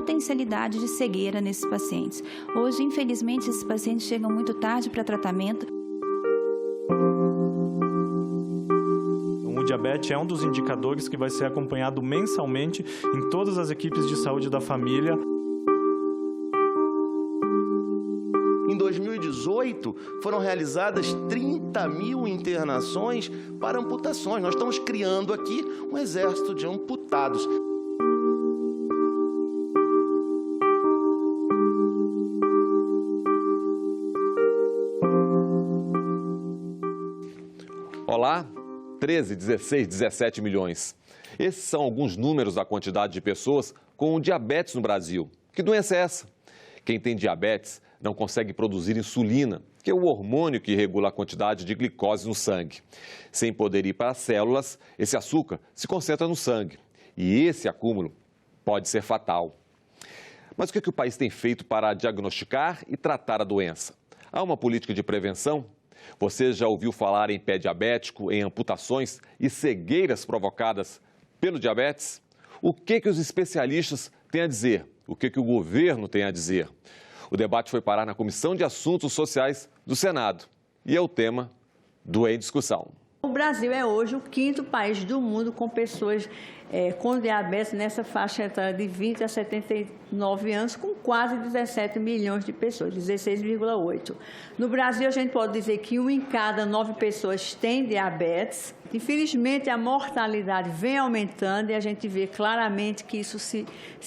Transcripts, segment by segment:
potencialidade de cegueira nesses pacientes. Hoje, infelizmente, esses pacientes chegam muito tarde para tratamento. O diabetes é um dos indicadores que vai ser acompanhado mensalmente em todas as equipes de saúde da família. Em 2018, foram realizadas 30 mil internações para amputações. Nós estamos criando aqui um exército de amputados. Olá, 13, 16, 17 milhões. Esses são alguns números da quantidade de pessoas com diabetes no Brasil. Que doença é essa? Quem tem diabetes não consegue produzir insulina, que é o hormônio que regula a quantidade de glicose no sangue. Sem poder ir para as células, esse açúcar se concentra no sangue. E esse acúmulo pode ser fatal. Mas o que o país tem feito para diagnosticar e tratar a doença? Há uma política de prevenção? Você já ouviu falar em pé diabético, em amputações e cegueiras provocadas pelo diabetes? O que os especialistas têm a dizer? O que o governo tem a dizer? O debate foi parar na Comissão de Assuntos Sociais do Senado. E é o tema do Em Discussão. O Brasil é hoje o 5º país do mundo com pessoas com diabetes nessa faixa etária de 20 a 79 anos, com quase 17 milhões de pessoas, 16,8. No Brasil, a gente pode dizer que 1 em cada 9 pessoas tem diabetes. Infelizmente, a mortalidade vem aumentando e a gente vê claramente que isso se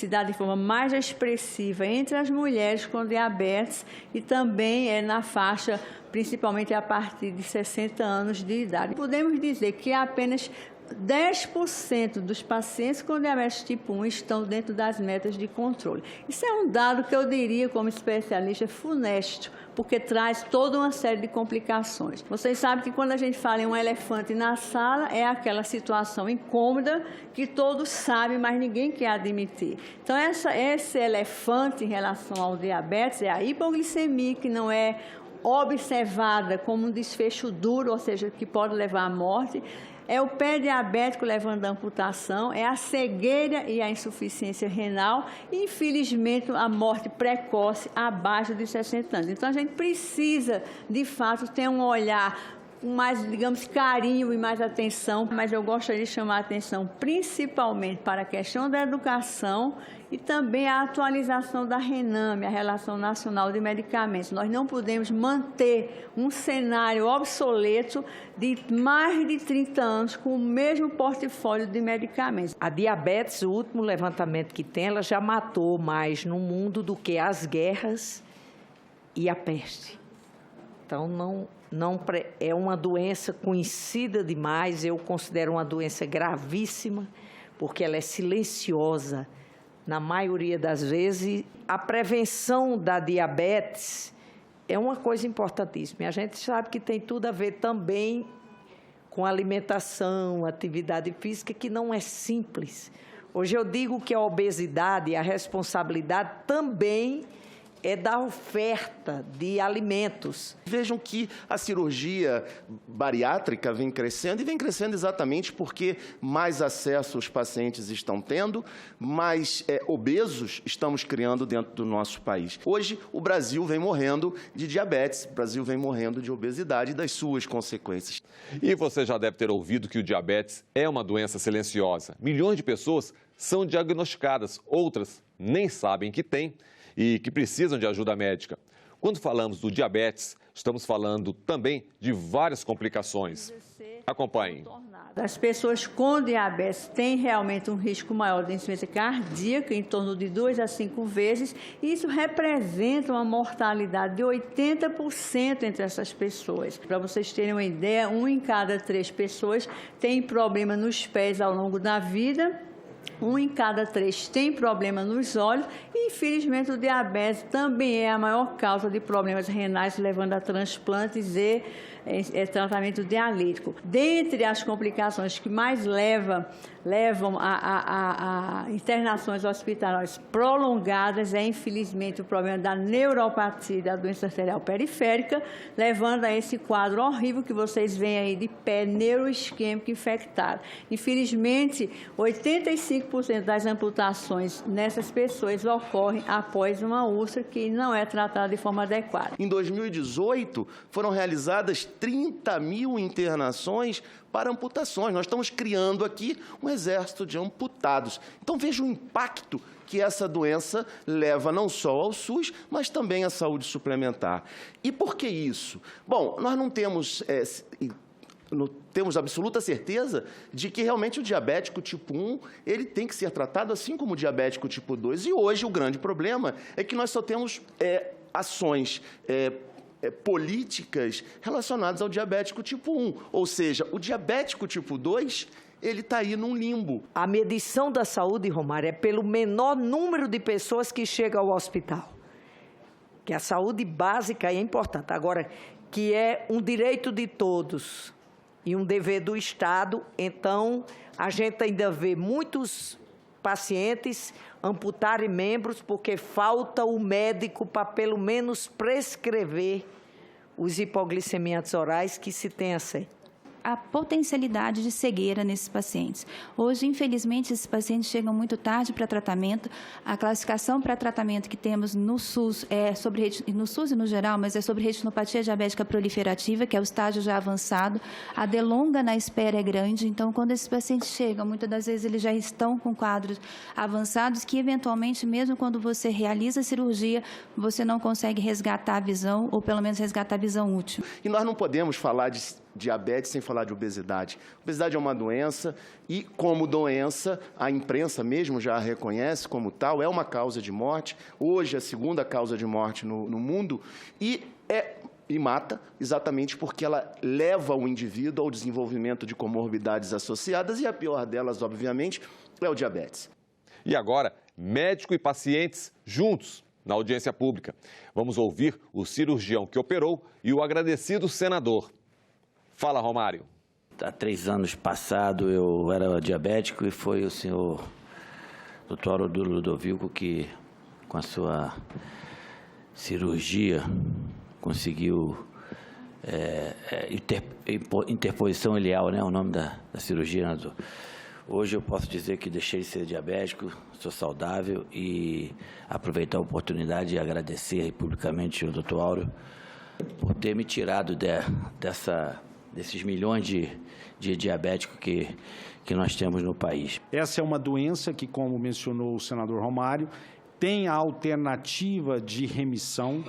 dá de forma mais expressiva entre as mulheres com diabetes e também na faixa, principalmente a partir de 60 anos de idade. Podemos dizer que apenas 10% dos pacientes com diabetes tipo 1 estão dentro das metas de controle. Isso é um dado que eu diria, como especialista, funesto, porque traz toda uma série de complicações. Vocês sabem que quando a gente fala em um elefante na sala, é aquela situação incômoda que todos sabem, mas ninguém quer admitir. Então, esse elefante em relação ao diabetes é a hipoglicemia, que não é observada como um desfecho duro, ou seja, que pode levar à morte. É o pé diabético levando à amputação, é a cegueira e a insuficiência renal e, infelizmente, a morte precoce abaixo de 60 anos. Então, a gente precisa, de fato, ter um olhar com mais, digamos, carinho e mais atenção, mas eu gostaria de chamar a atenção principalmente para a questão da educação e também a atualização da RENAME, a Relação Nacional de Medicamentos. Nós não podemos manter um cenário obsoleto de mais de 30 anos com o mesmo portfólio de medicamentos. A diabetes, o último levantamento que tem, ela já matou mais no mundo do que as guerras e a peste. Então, não é uma doença conhecida demais, eu considero uma doença gravíssima, porque ela é silenciosa. Na maioria das vezes, a prevenção da diabetes é uma coisa importantíssima. E a gente sabe que tem tudo a ver também com alimentação, atividade física, que não é simples. Hoje eu digo que a obesidade, a responsabilidade também é da oferta de alimentos. Vejam que a cirurgia bariátrica vem crescendo, e vem crescendo exatamente porque mais acesso os pacientes estão tendo, mais obesos estamos criando dentro do nosso país. Hoje, o Brasil vem morrendo de diabetes, o Brasil vem morrendo de obesidade e das suas consequências. E você já deve ter ouvido que o diabetes é uma doença silenciosa. Milhões de pessoas são diagnosticadas, outras nem sabem que têm e que precisam de ajuda médica. Quando falamos do diabetes, estamos falando também de várias complicações. Acompanhem. As pessoas com diabetes têm realmente um risco maior de insuficiência cardíaca, em torno de 2 a 5 vezes, e isso representa uma mortalidade de 80% entre essas pessoas. Para vocês terem uma ideia, 1 em cada 3 pessoas tem problema nos pés ao longo da vida, 1 em cada 3 tem problema nos olhos e, infelizmente, o diabetes também é a maior causa de problemas renais, levando a transplantes e tratamento dialítico. Dentre as complicações que mais levam a internações hospitalares prolongadas é, infelizmente, o problema da neuropatia, da doença arterial periférica, levando a esse quadro horrível que vocês veem aí de pé neuroisquêmico infectado. Infelizmente, 85% 95% das amputações nessas pessoas ocorrem após uma úlcera que não é tratada de forma adequada. Em 2018, foram realizadas 30 mil internações para amputações. Nós estamos criando aqui um exército de amputados. Então, veja o impacto que essa doença leva não só ao SUS, mas também à saúde suplementar. E por que isso? Bom, nós não temos absoluta certeza de que realmente o diabético tipo 1 ele tem que ser tratado assim como o diabético tipo 2. E hoje o grande problema é que nós só temos ações políticas relacionadas ao diabético tipo 1. Ou seja, o diabético tipo 2, ele está aí num limbo. A medição da saúde, Romário, é pelo menor número de pessoas que chegam ao hospital. Que a saúde básica é importante. Agora, que é um direito de todos e um dever do Estado, então a gente ainda vê muitos pacientes amputarem membros porque falta o médico para pelo menos prescrever os hipoglicemiantes orais que se tem acesso. A potencialidade de cegueira nesses pacientes. Hoje, infelizmente, esses pacientes chegam muito tarde para tratamento. A classificação para tratamento que temos no SUS no SUS e no geral, mas é sobre retinopatia diabética proliferativa, que é o estágio já avançado. A delonga na espera é grande, então, quando esses pacientes chegam, muitas das vezes eles já estão com quadros avançados que, eventualmente, mesmo quando você realiza a cirurgia, você não consegue resgatar a visão, ou pelo menos resgatar a visão útil. E nós não podemos falar de diabetes sem falar de obesidade. Obesidade é uma doença e, como doença, a imprensa mesmo já a reconhece como tal, é uma causa de morte, hoje a segunda causa de morte no mundo, e mata exatamente porque ela leva o indivíduo ao desenvolvimento de comorbidades associadas e a pior delas, obviamente, é o diabetes. E agora, médico e pacientes juntos na audiência pública. Vamos ouvir o cirurgião que operou e o agradecido senador. Fala, Romário. Há 3 anos passado eu era diabético e foi o senhor Dr. Aroduro Ludovico que, com a sua cirurgia, conseguiu interposição ileal, né? O nome da cirurgia. Né? Hoje eu posso dizer que deixei de ser diabético, sou saudável e aproveitar a oportunidade e agradecer publicamente ao Dr. Áureo por ter me tirado desses milhões de diabéticos que nós temos no país. Essa é uma doença que, como mencionou o senador Romário, tem a alternativa de remissão,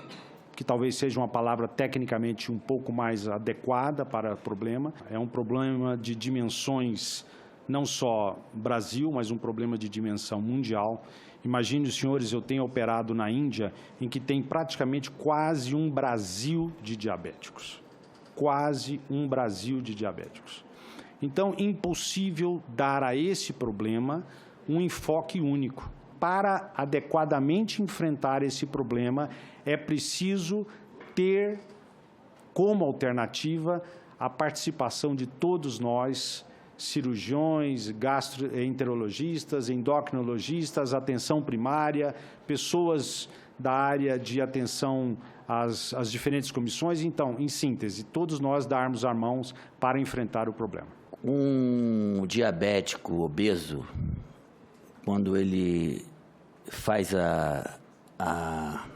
que talvez seja uma palavra tecnicamente um pouco mais adequada para o problema. É um problema de dimensões não só Brasil, mas um problema de dimensão mundial. Imagine, senhores, eu tenho operado na Índia, em que tem praticamente quase um Brasil de diabéticos. Quase um Brasil de diabéticos. Então, impossível dar a esse problema um enfoque único. Para adequadamente enfrentar esse problema, é preciso ter como alternativa a participação de todos nós, cirurgiões, gastroenterologistas, endocrinologistas, atenção primária, pessoas da área de atenção às diferentes comissões. Então, em síntese, todos nós darmos as mãos para enfrentar o problema. Um diabético obeso, quando ele faz a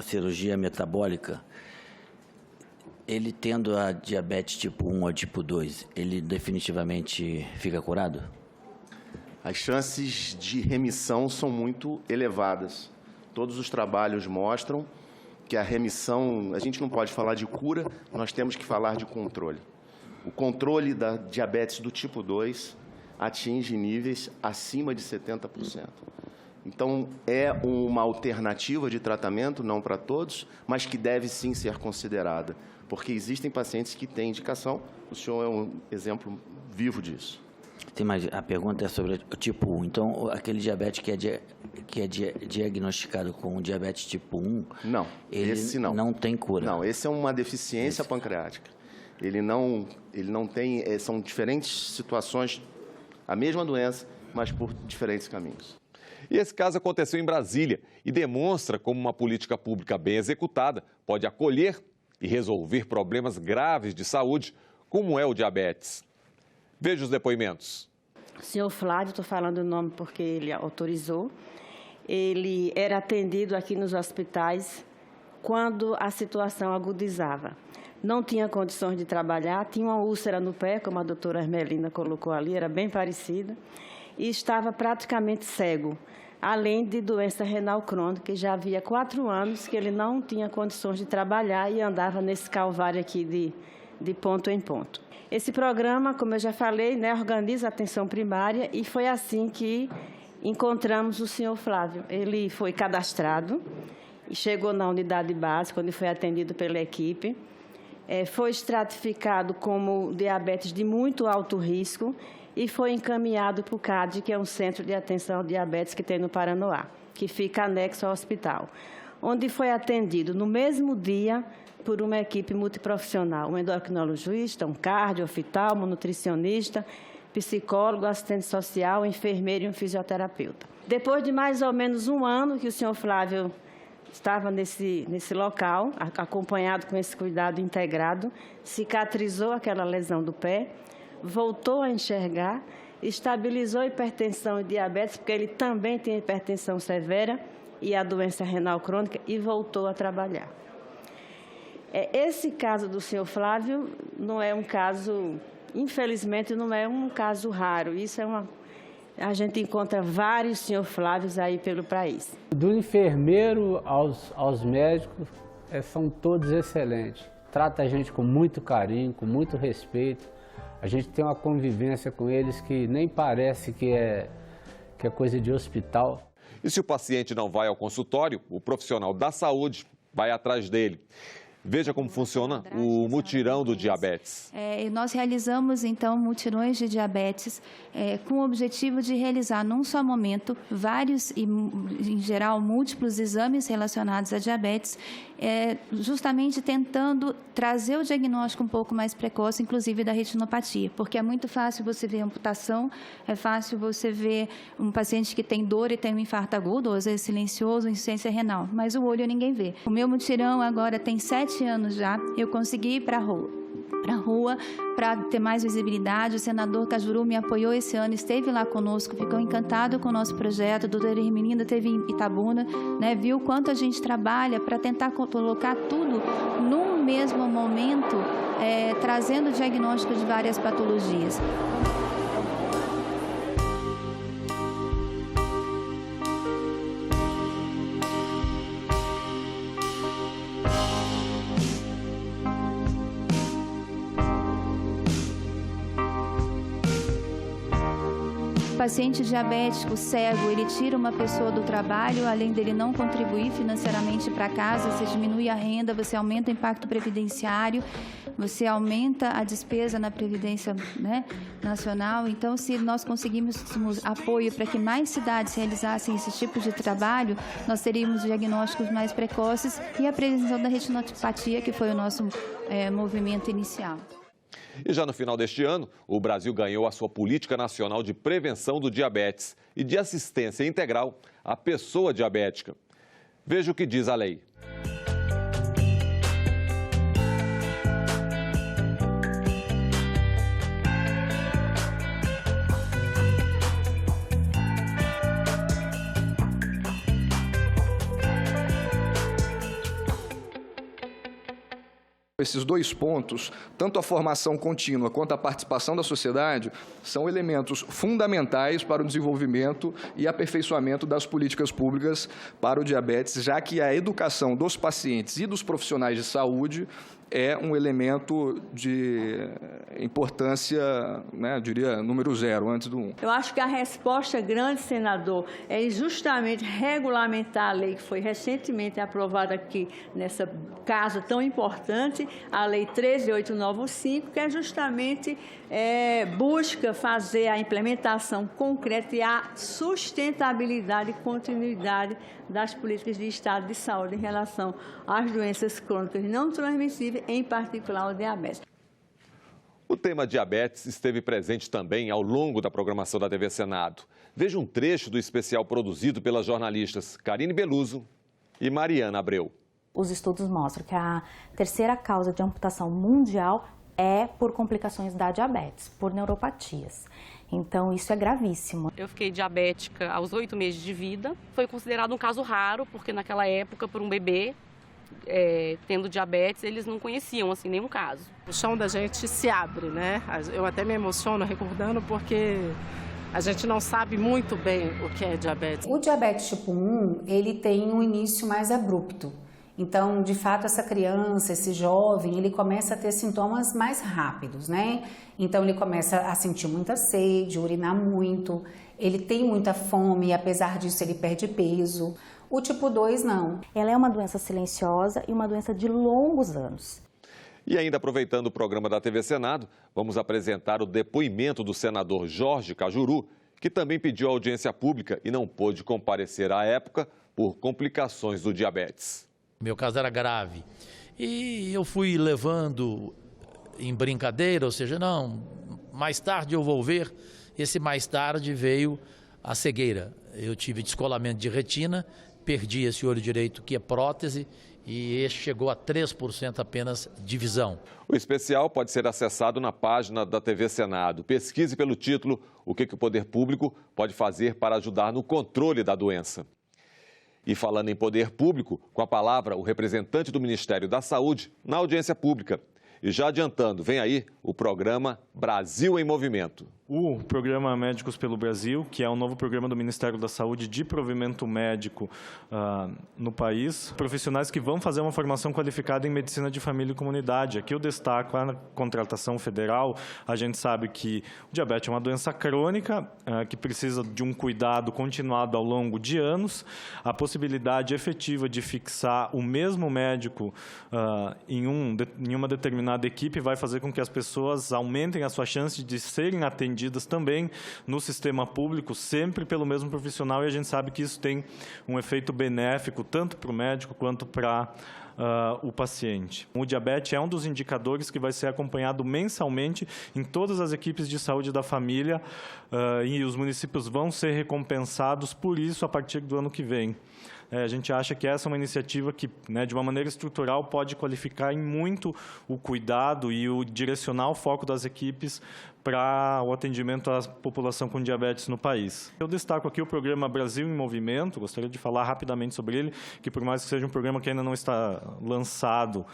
cirurgia metabólica, ele tendo a diabetes tipo 1 ou tipo 2, ele definitivamente fica curado? As chances de remissão são muito elevadas. Todos os trabalhos mostram que a remissão, a gente não pode falar de cura, nós temos que falar de controle. O controle da diabetes do tipo 2 atinge níveis acima de 70%. Então, é uma alternativa de tratamento, não para todos, mas que deve sim ser considerada, porque existem pacientes que têm indicação, o senhor é um exemplo vivo disso. Mas a pergunta é sobre o tipo 1. Então, aquele diabetes que é diagnosticado com diabetes tipo 1, não, esse não tem cura? Não, esse é uma deficiência pancreática. Ele não tem, são diferentes situações, a mesma doença, mas por diferentes caminhos. E esse caso aconteceu em Brasília e demonstra como uma política pública bem executada pode acolher e resolver problemas graves de saúde, como é o diabetes. Veja os depoimentos. O senhor Flávio, estou falando o nome porque ele autorizou, ele era atendido aqui nos hospitais quando a situação agudizava. Não tinha condições de trabalhar, tinha uma úlcera no pé, como a doutora Ermelina colocou ali, era bem parecida, e estava praticamente cego, além de doença renal crônica, que já havia 4 anos que ele não tinha condições de trabalhar e andava nesse calvário aqui de ponto em ponto. Esse programa, como eu já falei, né, organiza a atenção primária e foi assim que encontramos o senhor Flávio. Ele foi cadastrado, chegou na unidade básica, onde foi atendido pela equipe, foi estratificado como diabetes de muito alto risco e foi encaminhado para o CAD, que é um centro de atenção ao diabetes que tem no Paranoá, que fica anexo ao hospital, onde foi atendido no mesmo dia por uma equipe multiprofissional, um endocrinologista, um cardio, oftalmo, nutricionista, psicólogo, assistente social, enfermeiro e um fisioterapeuta. Depois de mais ou menos 1 ano que o senhor Flávio estava nesse local, acompanhado com esse cuidado integrado, cicatrizou aquela lesão do pé, voltou a enxergar, estabilizou a hipertensão e diabetes, porque ele também tem hipertensão severa e a doença renal crônica, e voltou a trabalhar. Esse caso do senhor Flávio não é um caso, infelizmente, não é um caso raro. Isso a gente encontra vários senhor Flávios aí pelo país. Do enfermeiro aos médicos, são todos excelentes. Trata a gente com muito carinho, com muito respeito. A gente tem uma convivência com eles que nem parece que é coisa de hospital. E se o paciente não vai ao consultório, o profissional da saúde vai atrás dele. Veja como funciona o mutirão do diabetes. Nós realizamos, então, mutirões de diabetes com o objetivo de realizar, num só momento, vários e, em geral, múltiplos exames relacionados a diabetes, justamente tentando trazer o diagnóstico um pouco mais precoce, inclusive da retinopatia, porque é muito fácil você ver amputação, é fácil você ver um paciente que tem dor e tem um infarto agudo, ou às vezes silencioso, insuficiência renal, mas o olho ninguém vê. O meu mutirão agora tem 7 anos já, eu consegui ir para a rua para ter mais visibilidade. O senador Cajuru me apoiou esse ano, esteve lá conosco, ficou encantado com o nosso projeto. A doutora Hermelinda esteve em Itabuna, né, viu o quanto a gente trabalha para tentar colocar tudo num mesmo momento, trazendo diagnóstico de várias patologias. O paciente diabético cego, ele tira uma pessoa do trabalho, além dele não contribuir financeiramente para casa, você diminui a renda, você aumenta o impacto previdenciário, você aumenta a despesa na Previdência, né, Nacional. Então, se nós conseguimos apoio para que mais cidades realizassem esse tipo de trabalho, nós teríamos diagnósticos mais precoces e a prevenção da retinopatia, que foi o nosso movimento inicial. E já no final deste ano, o Brasil ganhou a sua Política Nacional de Prevenção do Diabetes e de Assistência Integral à Pessoa Diabética. Veja o que diz a lei. Esses 2 pontos, tanto a formação contínua quanto a participação da sociedade, são elementos fundamentais para o desenvolvimento e aperfeiçoamento das políticas públicas para o diabetes, já que a educação dos pacientes e dos profissionais de saúde é um elemento de importância, né, eu diria, número 0, antes do 1. Eu acho que a resposta grande, senador, é justamente regulamentar a lei que foi recentemente aprovada aqui nessa casa tão importante, a Lei 13.895, que é justamente busca fazer a implementação concreta e a sustentabilidade e continuidade das políticas de estado de saúde em relação às doenças crônicas não transmissíveis, em particular o diabetes. O tema diabetes esteve presente também ao longo da programação da TV Senado. Veja um trecho do especial produzido pelas jornalistas Karine Beluso e Mariana Abreu. Os estudos mostram que a terceira causa de amputação mundial É por complicações da diabetes, por neuropatias. Então, isso é gravíssimo. Eu fiquei diabética aos 8 meses de vida. Foi considerado um caso raro, porque naquela época, por um bebê tendo diabetes, eles não conheciam assim nenhum caso. O chão da gente se abre, né? Eu até me emociono recordando, porque a gente não sabe muito bem o que é diabetes. O diabetes tipo 1, ele tem um início mais abrupto. Então, de fato, essa criança, esse jovem, ele começa a ter sintomas mais rápidos, né? Então, ele começa a sentir muita sede, urinar muito, ele tem muita fome e, apesar disso, ele perde peso. O tipo 2, não. Ela é uma doença silenciosa e uma doença de longos anos. E ainda aproveitando o programa da TV Senado, vamos apresentar o depoimento do senador Jorge Cajuru, que também pediu audiência pública e não pôde comparecer à época por complicações do diabetes. Meu caso era grave e eu fui levando em brincadeira, ou seja, não, mais tarde eu vou ver. Esse mais tarde veio a cegueira. Eu tive descolamento de retina, perdi esse olho direito que é prótese e este chegou a 3% apenas de visão. O especial pode ser acessado na página da TV Senado. Pesquise pelo título O que o poder público pode fazer para ajudar no controle da doença. E falando em poder público, com a palavra o representante do Ministério da Saúde na audiência pública. E já adiantando, vem aí o programa Brasil em Movimento. O programa Médicos pelo Brasil, que é um novo programa do Ministério da Saúde de provimento médico no país. Profissionais que vão fazer uma formação qualificada em medicina de família e comunidade. Aqui eu destaco a contratação federal. A gente sabe que o diabetes é uma doença crônica que precisa de um cuidado continuado ao longo de anos. A possibilidade efetiva de fixar o mesmo médico em uma determinada equipe vai fazer com que as pessoas aumentem a sua chance de serem atendidas também no sistema público, sempre pelo mesmo profissional, e a gente sabe que isso tem um efeito benéfico tanto para o médico quanto para o paciente. O diabetes é um dos indicadores que vai ser acompanhado mensalmente em todas as equipes de saúde da família e os municípios vão ser recompensados por isso a partir do ano que vem. A gente acha que essa é uma iniciativa que, de uma maneira estrutural, pode qualificar em muito o cuidado e o direcionar o foco das equipes para o atendimento à população com diabetes no país. Eu destaco aqui o programa Brasil em Movimento, gostaria de falar rapidamente sobre ele, que por mais que seja um programa que ainda não está lançado,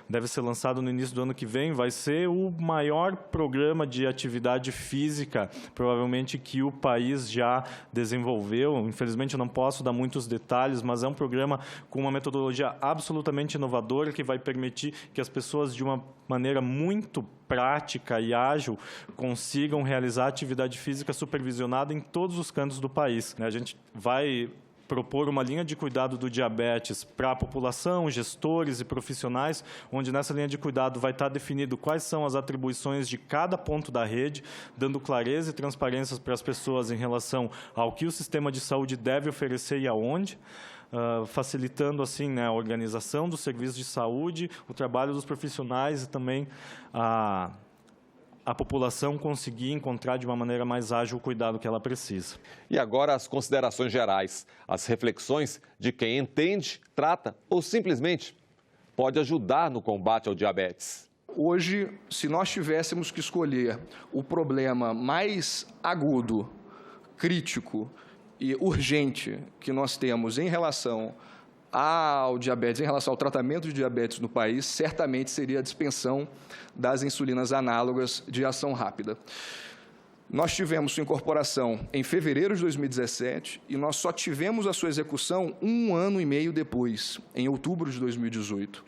deve ser lançado no início do ano que vem, vai ser o maior programa de atividade física, provavelmente, que o país já desenvolveu. Infelizmente, eu não posso dar muitos detalhes, mas é um programa com uma metodologia absolutamente inovadora que vai permitir que as pessoas, de uma maneira muito prática e ágil, consigam realizar atividade física supervisionada em todos os cantos do país. A gente vai propor uma linha de cuidado do diabetes para a população, gestores e profissionais, onde nessa linha de cuidado vai estar definido quais são as atribuições de cada ponto da rede, dando clareza e transparência para as pessoas em relação ao que o sistema de saúde deve oferecer e aonde. Facilitando assim a organização dos serviços de saúde, o trabalho dos profissionais e também a população conseguir encontrar de uma maneira mais ágil o cuidado que ela precisa. E agora as considerações gerais, as reflexões de quem entende, trata ou simplesmente pode ajudar no combate ao diabetes. Hoje, se nós tivéssemos que escolher o problema mais agudo, crítico e urgente que nós temos em relação ao diabetes, em relação ao tratamento de diabetes no país, certamente seria a dispensão das insulinas análogas de ação rápida. Nós tivemos sua incorporação em fevereiro de 2017 e nós só tivemos a sua execução 1 ano e meio depois, em outubro de 2018.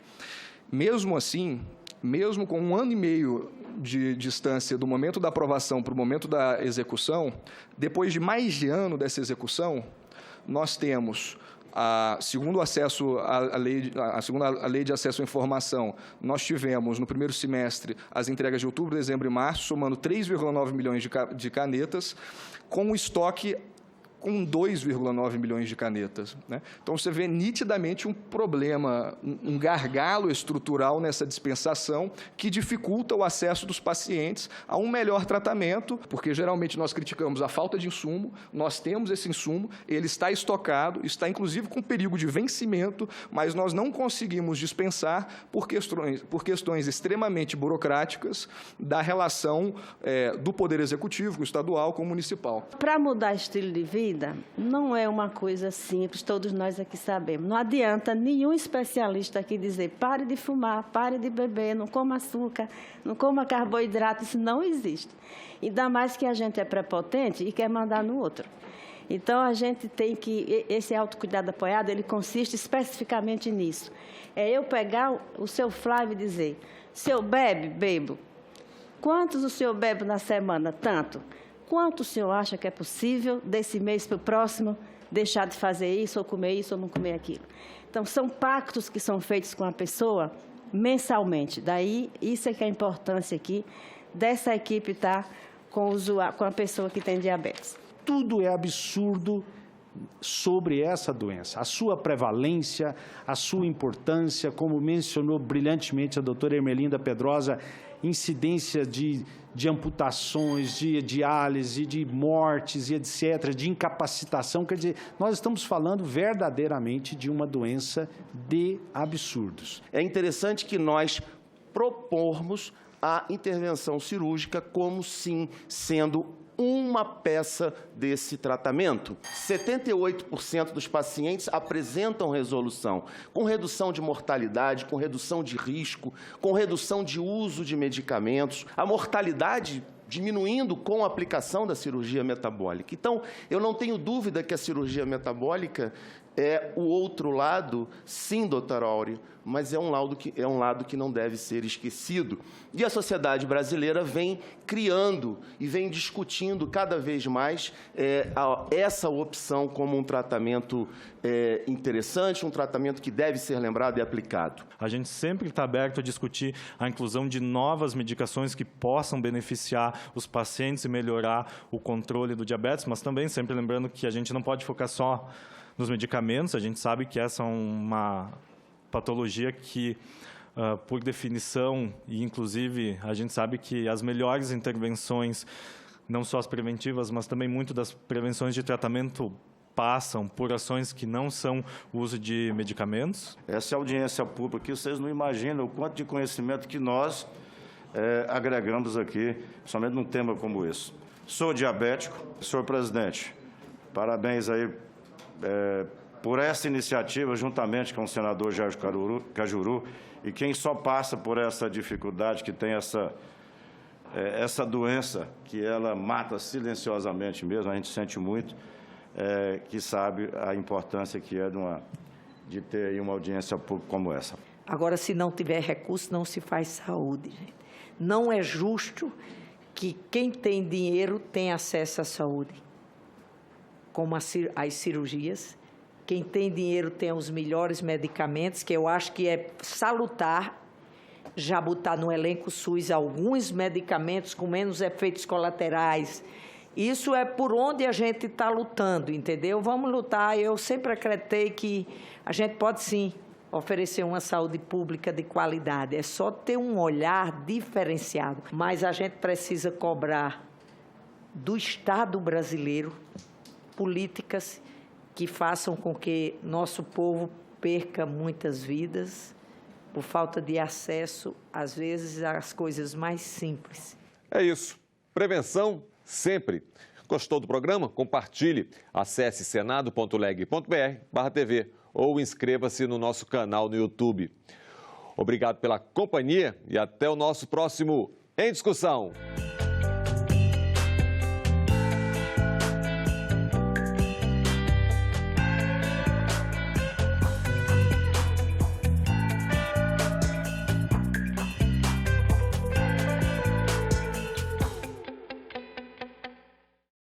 Mesmo assim, mesmo com 1 ano e meio de distância do momento da aprovação para o momento da execução, depois de mais de ano dessa execução, nós temos, segundo a lei de acesso à informação, nós tivemos no primeiro semestre as entregas de outubro, dezembro e março, somando 3,9 milhões de canetas, com o estoque com 2,9 milhões de canetas, né? Então, você vê nitidamente um problema, um gargalo estrutural nessa dispensação que dificulta o acesso dos pacientes a um melhor tratamento, porque geralmente nós criticamos a falta de insumo, nós temos esse insumo, ele está estocado, está inclusive com perigo de vencimento, mas nós não conseguimos dispensar por questões extremamente burocráticas da relação do Poder Executivo, estadual com o municipal. Para mudar estilo de vida, não é uma coisa simples, todos nós aqui sabemos. Não adianta nenhum especialista aqui dizer pare de fumar, pare de beber, não coma açúcar, não coma carboidrato, isso não existe. Ainda mais que a gente é prepotente e quer mandar no outro. Então, a gente tem que, esse autocuidado apoiado, ele consiste especificamente nisso. É eu pegar o seu Flávio e dizer, o senhor bebe? Bebo. Quantos o senhor bebe na semana? Tanto. Quanto o senhor acha que é possível, desse mês para o próximo, deixar de fazer isso, ou não comer aquilo? Então, são pactos que são feitos com a pessoa mensalmente. Daí, isso é que é a importância aqui dessa equipe estar com a pessoa que tem diabetes. Tudo é absurdo sobre essa doença, a sua prevalência, a sua importância, como mencionou brilhantemente a doutora Ermelinda Pedrosa, incidência de amputações, de diálise, de mortes e etc., de incapacitação. Quer dizer, nós estamos falando verdadeiramente de uma doença de absurdos. É interessante que nós propormos a intervenção cirúrgica como, sim, sendo uma peça desse tratamento. 78% dos pacientes apresentam resolução, com redução de mortalidade, com redução de risco, com redução de uso de medicamentos, a mortalidade diminuindo com a aplicação da cirurgia metabólica. Então, eu não tenho dúvida que a cirurgia metabólica é o outro lado, sim, doutora Áurea, mas é um lado que não deve ser esquecido. E a sociedade brasileira vem criando e vem discutindo cada vez mais essa opção como um tratamento interessante, um tratamento que deve ser lembrado e aplicado. A gente sempre está aberto a discutir a inclusão de novas medicações que possam beneficiar os pacientes e melhorar o controle do diabetes, mas também sempre lembrando que a gente não pode focar só nos medicamentos. A gente sabe que essa é uma patologia que, por definição, e inclusive a gente sabe que as melhores intervenções, não só as preventivas, mas também muito das prevenções de tratamento passam por ações que não são o uso de medicamentos. Essa audiência pública aqui, vocês não imaginam o quanto de conhecimento que nós agregamos aqui, somente num tema como esse. Sou diabético, senhor presidente, parabéns aí por essa iniciativa, juntamente com o senador Jorge Cajuru, e quem só passa por essa dificuldade, que tem essa doença, que ela mata silenciosamente mesmo, a gente sente muito, que sabe a importância que é de ter aí uma audiência pública como essa. Agora, se não tiver recurso, não se faz saúde, gente. Não é justo que quem tem dinheiro tenha acesso à saúde, como as cirurgias. Quem tem dinheiro tem os melhores medicamentos, que eu acho que é salutar já botar no elenco SUS alguns medicamentos com menos efeitos colaterais. Isso é por onde a gente está lutando, entendeu? Vamos lutar. Eu sempre acreditei que a gente pode, sim, oferecer uma saúde pública de qualidade. É só ter um olhar diferenciado. Mas a gente precisa cobrar do Estado brasileiro políticas que façam com que nosso povo perca muitas vidas por falta de acesso, às vezes, às coisas mais simples. É isso. Prevenção sempre. Gostou do programa? Compartilhe. Acesse senado.leg.br/TV ou inscreva-se no nosso canal no YouTube. Obrigado pela companhia e até o nosso próximo Em Discussão.